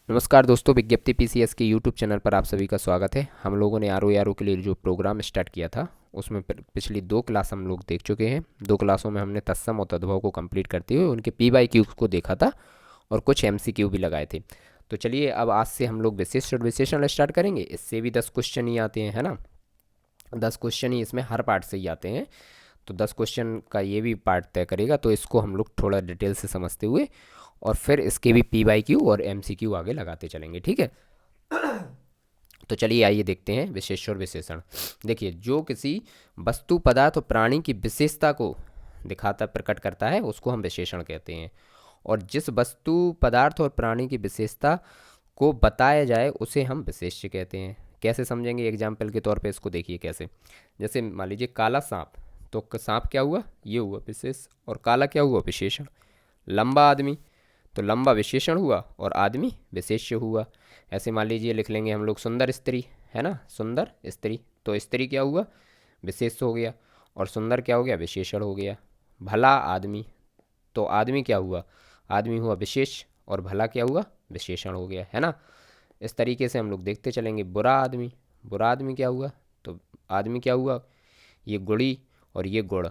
नमस्कार दोस्तों, विज्ञप्ति पीसीएस के यूट्यूब चैनल पर आप सभी का स्वागत है। हम लोगों ने आर के लिए जो प्रोग्राम स्टार्ट किया था उसमें पिछली दो क्लास हम लोग देख चुके हैं। दो क्लासों में हमने तत्सम और तद्भव को कंप्लीट करते हुए उनके पी बाई क्यू को देखा था और कुछ एमसीक्यू भी लगाए थे। तो चलिए अब आज से हम लोग विशेष और विशेषण स्टार्ट करेंगे। इससे भी 10 क्वेश्चन ही आते हैं, है ना। 10 क्वेश्चन ही इसमें हर पार्ट से ही आते हैं। तो 10 क्वेश्चन का ये भी पार्ट तय करेगा, तो इसको हम लोग थोड़ा डिटेल से समझते हुए और फिर इसके भी पी बाई क्यू और एम सी क्यू आगे लगाते चलेंगे, ठीक है। तो चलिए आइए देखते हैं विशेष और विशेषण। देखिए, जो किसी वस्तु पदार्थ और प्राणी की विशेषता को दिखाता प्रकट करता है उसको हम विशेषण कहते हैं। और जिस वस्तु पदार्थ और प्राणी की विशेषता को बताया जाए उसे हम विशेष्य कहते हैं। कैसे समझेंगे, एग्जाम्पल के तौर पे इसको देखिए कैसे। जैसे मान लीजिए काला सांप, तो सांप क्या हुआ, ये हुआ विशेष, और काला क्या हुआ, विशेषण। लंबा आदमी, तो लंबा विशेषण हुआ और आदमी विशेष्य हुआ। ऐसे मान लीजिए लिख लेंगे हम लोग सुंदर स्त्री, है ना, सुंदर स्त्री, तो स्त्री क्या हुआ, विशेष हो गया, और सुंदर क्या हो गया, विशेषण हो गया। भला आदमी, तो आदमी क्या हुआ, आदमी हुआ विशेष और भला क्या हुआ, विशेषण हो गया, है ना। इस तरीके से हम लोग देखते चलेंगे। बुरा आदमी, बुरा आदमी क्या हुआ, तो आदमी क्या हुआ, ये गुड़ी और ये गुण,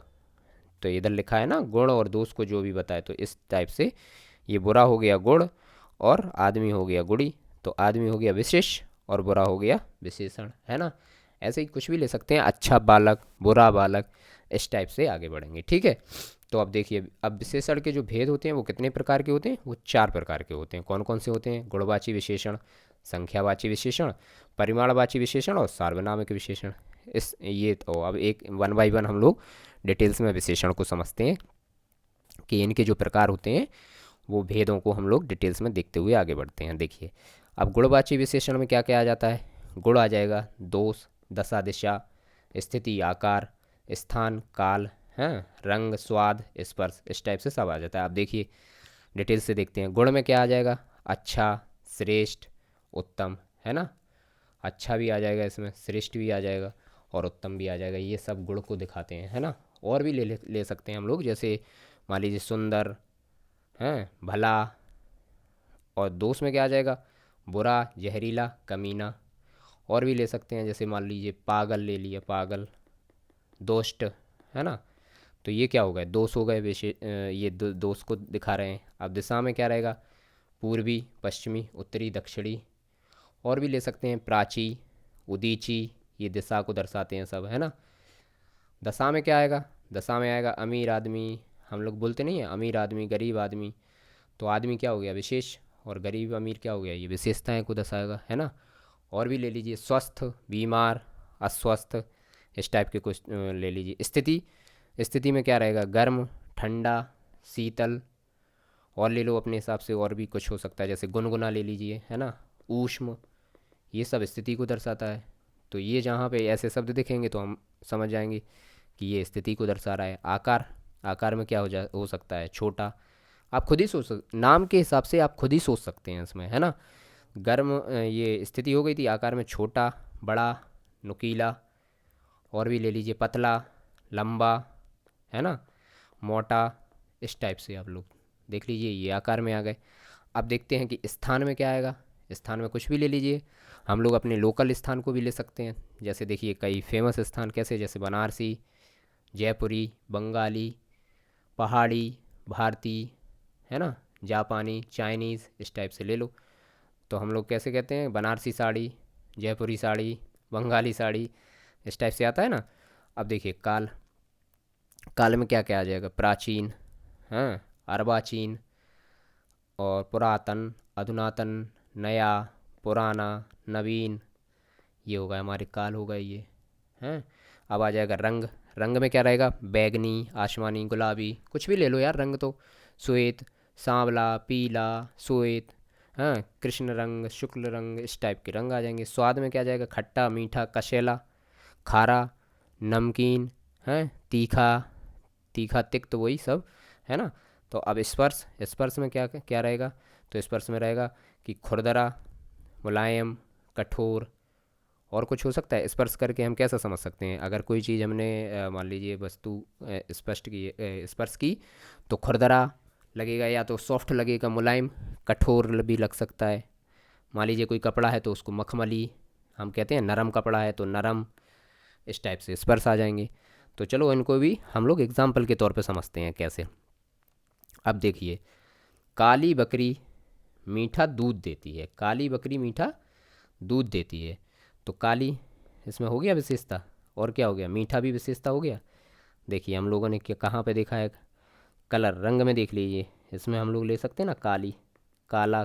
तो इधर लिखा है ना गुण और दोष को जो भी बताए, तो इस टाइप से ये बुरा हो गया गुण और आदमी हो गया गुड़ी, तो आदमी हो गया विशेष और बुरा हो गया विशेषण, है ना। ऐसे ही कुछ भी ले सकते हैं, अच्छा बालक, बुरा बालक, इस टाइप से आगे बढ़ेंगे, ठीक है। तो अब देखिए, अब विशेषण के जो भेद होते हैं वो कितने प्रकार के होते हैं, वो 4 प्रकार के होते हैं। कौन कौन से होते हैं, गुणवाची विशेषण, संख्यावाची विशेषण, परिमाणवाची विशेषण और सार्वनामिक विशेषण। इस ये तो अब एक वन बाई वन हम लोग डिटेल्स में विशेषण को समझते हैं कि इनके जो प्रकार होते हैं वो भेदों को हम लोग डिटेल्स में देखते हुए आगे बढ़ते हैं। देखिए, अब गुणवाची विशेषण में क्या क्या आ जाता है, गुण आ जाएगा, दोष, दशा दिशा, स्थिति आकार, स्थान काल, हैं, रंग स्वाद स्पर्श, इस टाइप से सब आ जाता है। अब देखिए डिटेल से देखते हैं। गुण में क्या आ जाएगा, अच्छा, श्रेष्ठ, उत्तम, है ना। अच्छा भी आ जाएगा इसमें, श्रेष्ठ भी आ जाएगा और उत्तम भी आ जाएगा। ये सब गुण को दिखाते हैं, है ना। और भी ले सकते हैं हम लोग, जैसे मान लीजिए सुंदर, हैं, भला, और दोष में क्या आ जाएगा, बुरा, जहरीला, कमीना। और भी ले सकते हैं, जैसे मान लीजिए पागल ले लिया, पागल, दोष्ट, है ना। तो ये क्या हो गए, दोष हो गए, ये दोष को दिखा रहे हैं। अब दिशा में क्या रहेगा, पूर्वी, पश्चिमी, उत्तरी, दक्षिणी। और भी ले सकते हैं, प्राची, उदीची, ये दिशा को दर्शाते हैं सब, है ना। दशा में क्या आएगा, दशा में आएगा अमीर आदमी, हम लोग बोलते नहीं है अमीर आदमी, गरीब आदमी, तो आदमी क्या हो गया, विशेष, और गरीब अमीर क्या हो गया, ये विशेषताएं को दर्शाएगा, है ना। और भी ले लीजिए, स्वस्थ, बीमार, अस्वस्थ, इस टाइप के कुछ ले लीजिए। स्थिति, स्थिति में क्या रहेगा, गर्म, ठंडा, शीतल। और ले लो अपने हिसाब से, और भी कुछ हो सकता है, जैसे गुनगुना ले लीजिए, है ना, ऊष्म, ये सब स्थिति को दर्शाता है। तो ये जहाँ पे ऐसे शब्द दिखेंगे तो हम समझ जाएंगे कि ये स्थिति को दर्शा रहा है। आकार, आकार में क्या हो सकता है, छोटा। आप खुद ही नाम के हिसाब से आप खुद ही सोच सकते हैं इसमें, है ना। गर्म, ये स्थिति हो गई थी, आकार में छोटा, बड़ा, नुकीला। और भी ले लीजिए, पतला, लंबा, है ना, मोटा, इस टाइप से आप लोग देख लीजिए, ये आकार में आ गए। अब देखते हैं कि स्थान में क्या आएगा। स्थान में कुछ भी ले लीजिए, हम लोग अपने लोकल स्थान को भी ले सकते हैं। जैसे देखिए कई फेमस स्थान कैसे, जैसे बनारसी, जयपुरी, बंगाली, पहाड़ी, भारतीय, है ना, जापानी, चाइनीज़, इस टाइप से ले लो। तो हम लोग कैसे कहते हैं, बनारसी साड़ी, जयपुरी साड़ी, बंगाली साड़ी, इस टाइप से आता है ना। अब देखिए काल, काल में क्या क्या आ जाएगा, प्राचीन, हाँ, अर्वाचीन, और पुरातन, अधुनातन, नया, पुराना, नवीन, ये होगा हमारे काल हो गए ये, हैं। अब आ जाएगा रंग, रंग में क्या रहेगा, बैगनी, आसमानी, गुलाबी, कुछ भी ले लो यार रंग तो। श्वेत, सांवला, पीला, श्वेत, हाँ, कृष्ण रंग, शुक्ल रंग, इस टाइप के रंग आ जाएंगे। स्वाद में क्या आ जाएगा, खट्टा, मीठा, कसेला, खारा, नमकीन, है, तीखा, तीखा तिक्त, वही सब, है ना। तो अब स्पर्श, स्पर्श में क्या क्या रहेगा, तो स्पर्श में रहेगा कि खुरदरा, मुलायम, कठोर। और कुछ हो सकता है, स्पर्श करके हम कैसा समझ सकते हैं, अगर कोई चीज़ हमने मान लीजिए वस्तु स्पष्ट की, स्पर्श की, तो खुरदरा लगेगा, या तो सॉफ्ट लगेगा, मुलायम, कठोर भी लग सकता है। मान लीजिए कोई कपड़ा है तो उसको मखमली हम कहते हैं, नरम कपड़ा है तो नरम, इस टाइप से स्पर्श आ जाएंगे। तो चलो इनको भी हम लोग एग्जाम्पल के तौर पे समझते हैं कैसे। अब देखिए, काली बकरी मीठा दूध देती है, काली बकरी मीठा दूध देती है। तो काली इसमें हो गया विशेषता, और क्या हो गया, मीठा भी विशेषता हो गया। देखिए हम लोगों ने क्या कहाँ पे देखा है, कलर रंग में देख लीजिए, इसमें हम लोग ले सकते हैं ना काली, काला,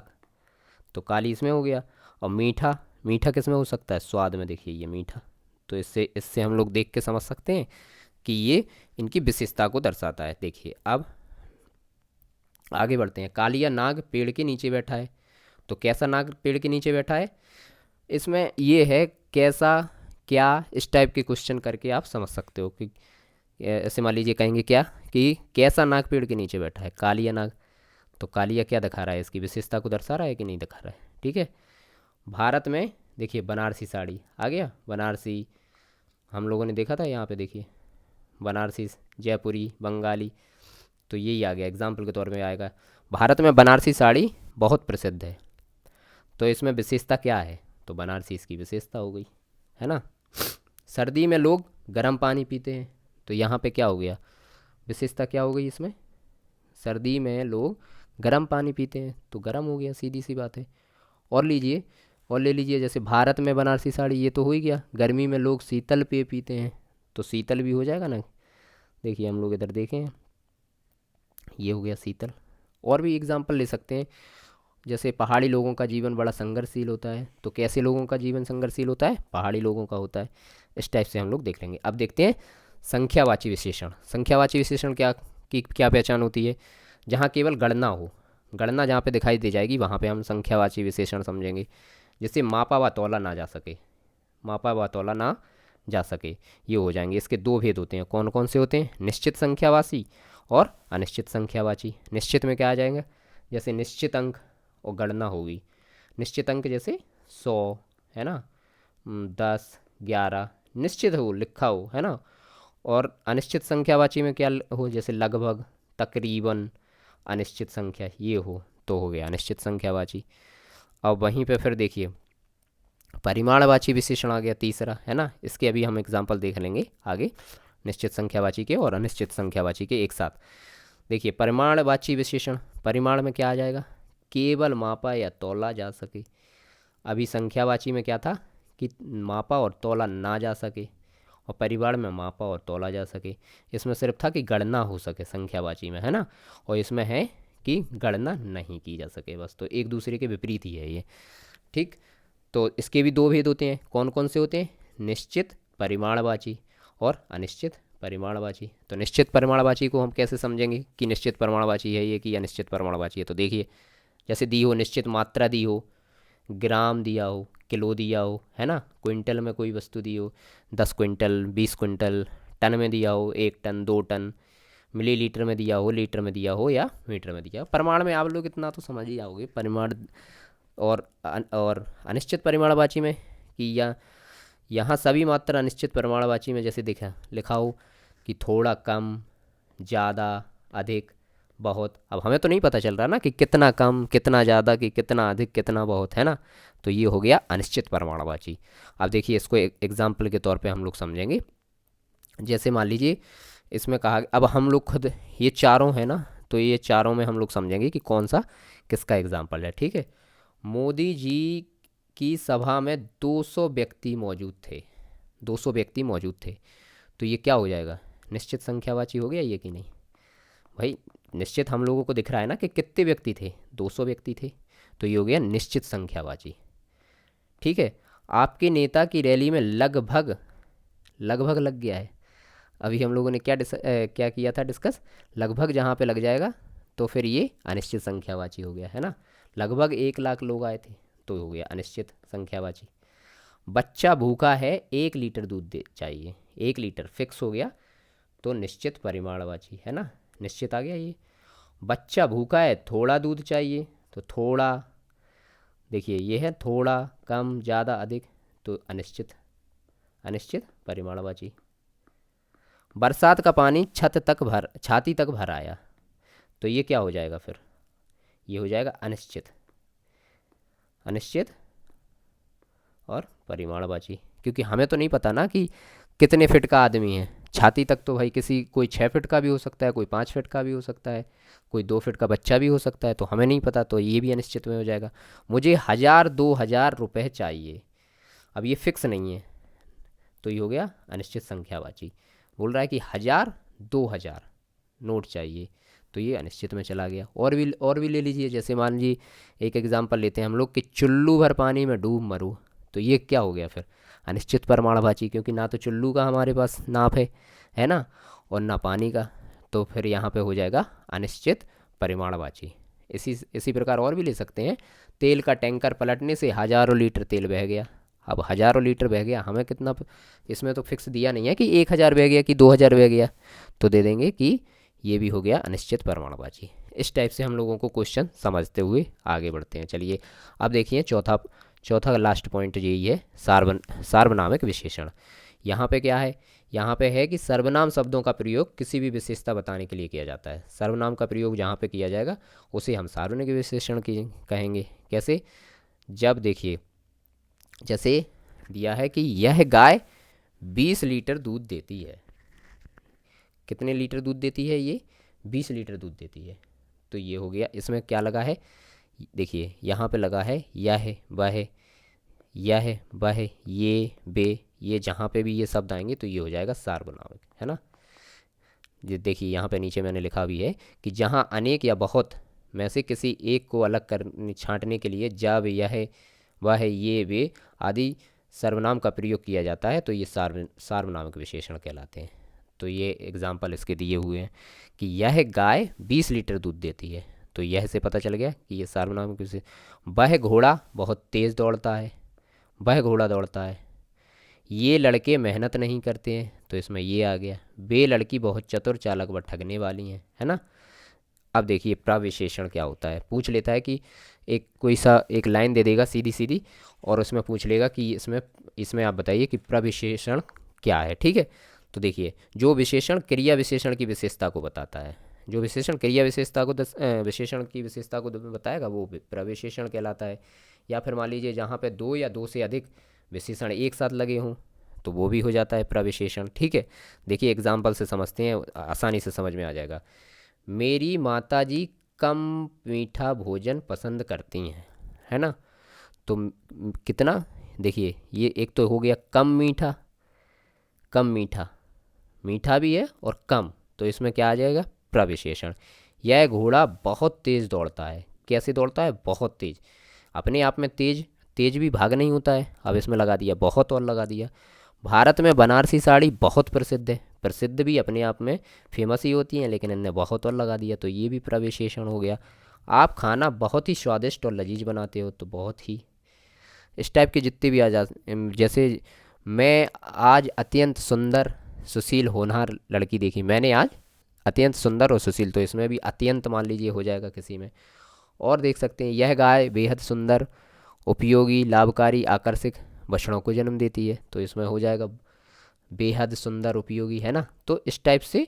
तो काली इसमें हो गया। और मीठा, मीठा किस में हो सकता है, स्वाद में, देखिए ये मीठा। तो इससे इससे हम लोग देख के समझ सकते हैं कि ये इनकी विशेषता को दर्शाता है। देखिए अब आगे बढ़ते हैं। कालिया नाग पेड़ के नीचे बैठा है, तो कैसा नाग पेड़ के नीचे बैठा है, इसमें ये है कैसा, क्या, इस टाइप के क्वेश्चन करके आप समझ सकते हो कि ऐसे मान लीजिए कहेंगे क्या कि कैसा नाग पेड़ के नीचे बैठा है, कालिया नाग। तो कालिया क्या दिखा रहा है, इसकी विशेषता को दर्शा रहा है कि नहीं दिखा रहा है, ठीक है। भारत में देखिए बनारसी साड़ी आ गया, बनारसी हम लोगों ने देखा था यहाँ पे, देखिए बनारसी, जयपुरी, बंगाली, तो यही आ गया एग्जाम्पल के तौर में आएगा। भारत में बनारसी साड़ी बहुत प्रसिद्ध है, तो इसमें विशेषता क्या है, तो बनारसी इसकी विशेषता हो गई, है ना। सर्दी में लोग गर्म पानी पीते हैं, तो यहाँ पे क्या हो गया, विशेषता क्या हो गई इसमें, सर्दी में लोग गर्म पानी पीते हैं, तो गर्म हो गया, सीधी सी बात है। और लीजिए, और ले लीजिए, जैसे भारत में बनारसी साड़ी, ये तो हो ही गया। गर्मी में लोग शीतल पेय पीते हैं, तो शीतल भी हो जाएगा ना। देखिए हम लोग इधर देखें, ये हो गया शीतल। और भी एग्जाम्पल ले सकते हैं, जैसे पहाड़ी लोगों का जीवन बड़ा संघर्षशील होता है, तो कैसे लोगों का जीवन संघर्षशील होता है, पहाड़ी लोगों का होता है। इस टाइप से हम लोग देख लेंगे। अब देखते हैं संख्यावाची विशेषण। संख्यावाची विशेषण क्या की क्या पहचान होती है, जहाँ केवल गणना हो, गणना जहाँ पे दिखाई दे जाएगी वहाँ पे हम संख्यावाची विशेषण समझेंगे। जैसे मापा व तौला ना जा सके, मापा व तौला ना जा सके, ये हो जाएंगे। इसके दो भेद होते हैं, कौन कौन से होते हैं, निश्चित संख्यावाची और अनिश्चित संख्यावाची। निश्चित में क्या आ जाएगा, जैसे निश्चित अंक और गणना होगी। निश्चित अंक जैसे 100 है ना, 10, 11 निश्चित हो, लिखा हो, है ना। और अनिश्चित संख्यावाची में क्या हो, जैसे लगभग, तकरीबन, अनिश्चित संख्या ये हो, तो हो गया अनिश्चित संख्यावाची। अब वहीं पे फिर देखिए परिमाणवाची विशेषण आ गया तीसरा, है ना। इसके अभी हम एग्जाम्पल देख लेंगे आगे, निश्चित संख्यावाची के और अनिश्चित संख्यावाची के एक साथ। देखिए परिमाणवाची विशेषण, परिमाण में क्या आ जाएगा, केवल मापा या तौला जा सके। अभी संख्यावाची में क्या था कि मापा और तौला ना जा सके, और परिमाण में मापा और तौला जा सके। इसमें सिर्फ था कि गणना हो सके संख्यावाची में, है ना, और इसमें है कि गणना नहीं की जा सके, बस। तो एक दूसरे के विपरीत ही है ये, ठीक। तो इसके भी दो भेद होते हैं, कौन कौन से होते हैं, निश्चित परिमाणवाची और अनिश्चित परिमाणवाची। तो निश्चित परिमाणवाची को हम कैसे समझेंगे कि निश्चित परिमाणवाची है ये कि अनिश्चित परिमाणवाची है। तो देखिए जैसे दी हो, निश्चित मात्रा दी हो, ग्राम दिया हो, किलो दिया हो, है ना, क्विंटल में कोई वस्तु दी हो, 10 क्विंटल, 20 क्विंटल, टन में दिया हो, 1 टन, 2 टन, मिलीलीटर में दिया हो, लीटर में दिया हो, या मीटर में दिया हो। परिमाण में आप लोग इतना तो समझ ही जाओगे, परिमाण। और अनिश्चित परिमाणवाची में कि या यहाँ सभी मात्रा अनिश्चित परिमाणवाची में जैसे लिखा हो कि थोड़ा कम, ज़्यादा, अधिक, बहुत। अब हमें तो नहीं पता चल रहा ना कि कितना कम, कितना ज़्यादा, कि कितना अधिक, कितना बहुत, है ना। तो ये हो गया अनिश्चित परिमाणवाची। अब देखिए इसको एग्जाम्पल के तौर पे हम लोग समझेंगे। जैसे मान लीजिए इसमें कहा, अब हम लोग खुद ये चारों है ना, तो ये चारों में हम लोग समझेंगे कि कौन सा किसका एग्जाम्पल है, ठीक है। मोदी जी की सभा में 200 व्यक्ति मौजूद थे, 200 व्यक्ति मौजूद थे। तो ये क्या हो जाएगा, निश्चित संख्यावाची हो गया ये कि नहीं भाई। निश्चित हम लोगों को दिख रहा है ना कि कितने व्यक्ति थे, 200 व्यक्ति थे, तो ये हो गया निश्चित संख्यावाची, ठीक है। आपके नेता की रैली में लगभग, लगभग लग गया है। अभी हम लोगों ने क्या किया था डिस्कस, लगभग जहाँ पे लग जाएगा तो फिर ये अनिश्चित संख्यावाची हो गया, है ना। लगभग 1 लाख लोग आए थे, तो हो गया अनिश्चित संख्यावाची। बच्चा भूखा है, 1 लीटर दूध दे चाहिए, 1 लीटर फिक्स हो गया, तो निश्चित परिमाणवाची, है ना, निश्चित आ गया ये। बच्चा भूखा है, थोड़ा दूध चाहिए, तो थोड़ा, देखिए ये है थोड़ा, कम, ज़्यादा, अधिक, तो अनिश्चित, अनिश्चित परिमाणवाची। बरसात का पानी छाती तक भर आया, तो ये क्या हो जाएगा फिर, ये हो जाएगा अनिश्चित, अनिश्चित और परिमाणवाची, क्योंकि हमें तो नहीं पता ना कि कितने फिट का आदमी है। छाती तक तो भाई किसी कोई 6 फिट का भी हो सकता है, कोई 5 फिट का भी हो सकता है, कोई 2 फिट का बच्चा भी हो सकता है, तो हमें नहीं पता, तो ये भी अनिश्चित में हो जाएगा। मुझे 1000 2000 रुपये चाहिए, अब ये फिक्स नहीं है, तो ये हो गया अनिश्चित संख्यावाची। बोल रहा है कि 1000 2000 नोट चाहिए, तो ये अनिश्चित में चला गया। और भी ले लीजिए, जैसे मान लीजिए एक एग्जांपल लेते हैं हम लोग कि चुल्लू भर पानी में डूब मरूँ, तो ये क्या हो गया फिर, अनिश्चित परिमाणवाची, क्योंकि ना तो चुल्लू का हमारे पास नाप है ना, और ना पानी का, तो फिर यहाँ पे हो जाएगा अनिश्चित परिमाणवाची। इसी प्रकार और भी ले सकते हैं, तेल का टैंकर पलटने से हज़ारों लीटर तेल बह गया। अब हज़ारों लीटर बह गया, हमें कितना, इसमें तो फिक्स दिया नहीं है कि 1000 बह गया कि 2000 बह गया, तो दे देंगे कि ये भी हो गया अनिश्चित परिमाणवाची। इस टाइप से हम लोगों को क्वेश्चन समझते हुए आगे बढ़ते हैं। चलिए अब देखिए चौथा लास्ट पॉइंट यही है, सार्वनामिक विशेषण। यहाँ पे क्या है, यहाँ पे है कि सर्वनाम शब्दों का प्रयोग किसी भी विशेषता बताने के लिए किया जाता है। सर्वनाम का प्रयोग जहाँ पे किया जाएगा उसे हम सार्वनामिक विशेषण की कहेंगे। कैसे, जब देखिए जैसे दिया है कि यह गाय 20 लीटर दूध देती है। कितने लीटर दूध देती है, ये 20 लीटर दूध देती है, तो ये हो गया। इसमें क्या लगा है, देखिए यहाँ पे लगा है यह वह ये बे, ये जहाँ पे भी ये शब्द आएंगे तो ये हो जाएगा सार्वनामिक, है ना। ये देखिए यहाँ पे नीचे मैंने लिखा भी है कि जहाँ अनेक या बहुत में से किसी एक को अलग कर छांटने के लिए जब यह वह ये वे आदि सर्वनाम का प्रयोग किया जाता है, तो ये सार्वनामिक विशेषण कहलाते हैं। तो ये एग्जाम्पल इसके दिए हुए हैं कि यह गाय 20 लीटर दूध देती है, तो यह से पता चल गया कि ये सार्वनामिक विशेषण। वह घोड़ा बहुत तेज़ दौड़ता है, वह घोड़ा दौड़ता है। ये लड़के मेहनत नहीं करते हैं, तो इसमें ये आ गया। वे लड़की बहुत चतुर चालाक व ठगने वाली हैं, है ना। अब देखिए प्रविशेषण क्या होता है, पूछ लेता है कि एक लाइन दे देगा सीधी सीधी, और उसमें पूछ लेगा कि इसमें आप बताइए कि प्रविशेषण क्या है, ठीक है। तो देखिए, जो विशेषण क्रिया विशेषण की विशेषता को बताता है, जो विशेषण क्रिया विशेषता को विशेषण की विशेषता को बताएगा वो प्रविशेषण कहलाता है। या फिर मान लीजिए जहाँ पे 2 या 2 से अधिक विशेषण एक साथ लगे हों, तो वो भी हो जाता है प्रविशेषण, ठीक है। देखिए एग्जाम्पल से समझते हैं, आसानी से समझ में आ जाएगा। मेरी माताजी कम मीठा भोजन पसंद करती हैं, है ना। तो कितना, देखिए ये एक तो हो गया कम मीठा, मीठा भी है और कम, तो इसमें क्या आ जाएगा, प्रविशेषण। यह घोड़ा बहुत तेज़ दौड़ता है, कैसे दौड़ता है, बहुत तेज़, अपने आप में तेज भी भाग नहीं होता है। अब इसमें लगा दिया बहुत और लगा दिया। भारत में बनारसी साड़ी बहुत प्रसिद्ध है, प्रसिद्ध भी अपने आप में फेमस ही होती हैं, लेकिन इनने बहुत और लगा दिया, तो ये भी प्रविशेषण हो गया। आप खाना बहुत ही स्वादिष्ट और लजीज बनाते हो, तो बहुत ही, इस टाइप के जितने भी आ जा, जैसे मैं आज अत्यंत सुंदर सुशील होनहार लड़की देखी, मैंने आज अत्यंत सुंदर और सुशील, तो इसमें भी अत्यंत मान लीजिए हो जाएगा किसी में। और देख सकते हैं, यह गाय बेहद सुंदर उपयोगी लाभकारी आकर्षक बछड़ों को जन्म देती है, तो इसमें हो जाएगा बेहद सुंदर उपयोगी, है ना। तो इस टाइप से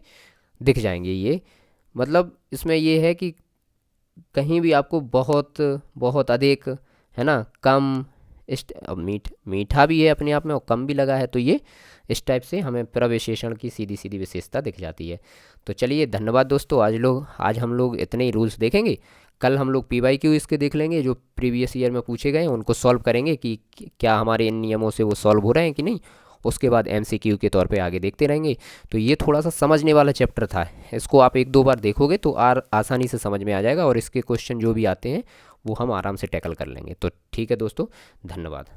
दिख जाएंगे ये, मतलब इसमें ये है कि कहीं भी आपको बहुत बहुत अधिक, है ना, कम, मीठा भी है अपने आप में और कम भी लगा है, तो ये इस टाइप से हमें प्रविशेषण की सीधी सीधी विशेषता दिख जाती है। तो चलिए धन्यवाद दोस्तों, आज हम लोग इतने ही रूल्स देखेंगे। कल हम लोग PYQ इसके देख लेंगे, जो प्रीवियस ईयर में पूछे गए हैं उनको सॉल्व करेंगे कि क्या हमारे इन नियमों से वो सॉल्व हो रहे हैं कि नहीं। उसके बाद MCQ के तौर पे आगे देखते रहेंगे। तो ये थोड़ा सा समझने वाला चैप्टर था, इसको आप 1-2 बार देखोगे तो आसानी से समझ में आ जाएगा, और इसके क्वेश्चन जो भी आते हैं वो हम आराम से टैकल कर लेंगे। तो ठीक है दोस्तों, धन्यवाद।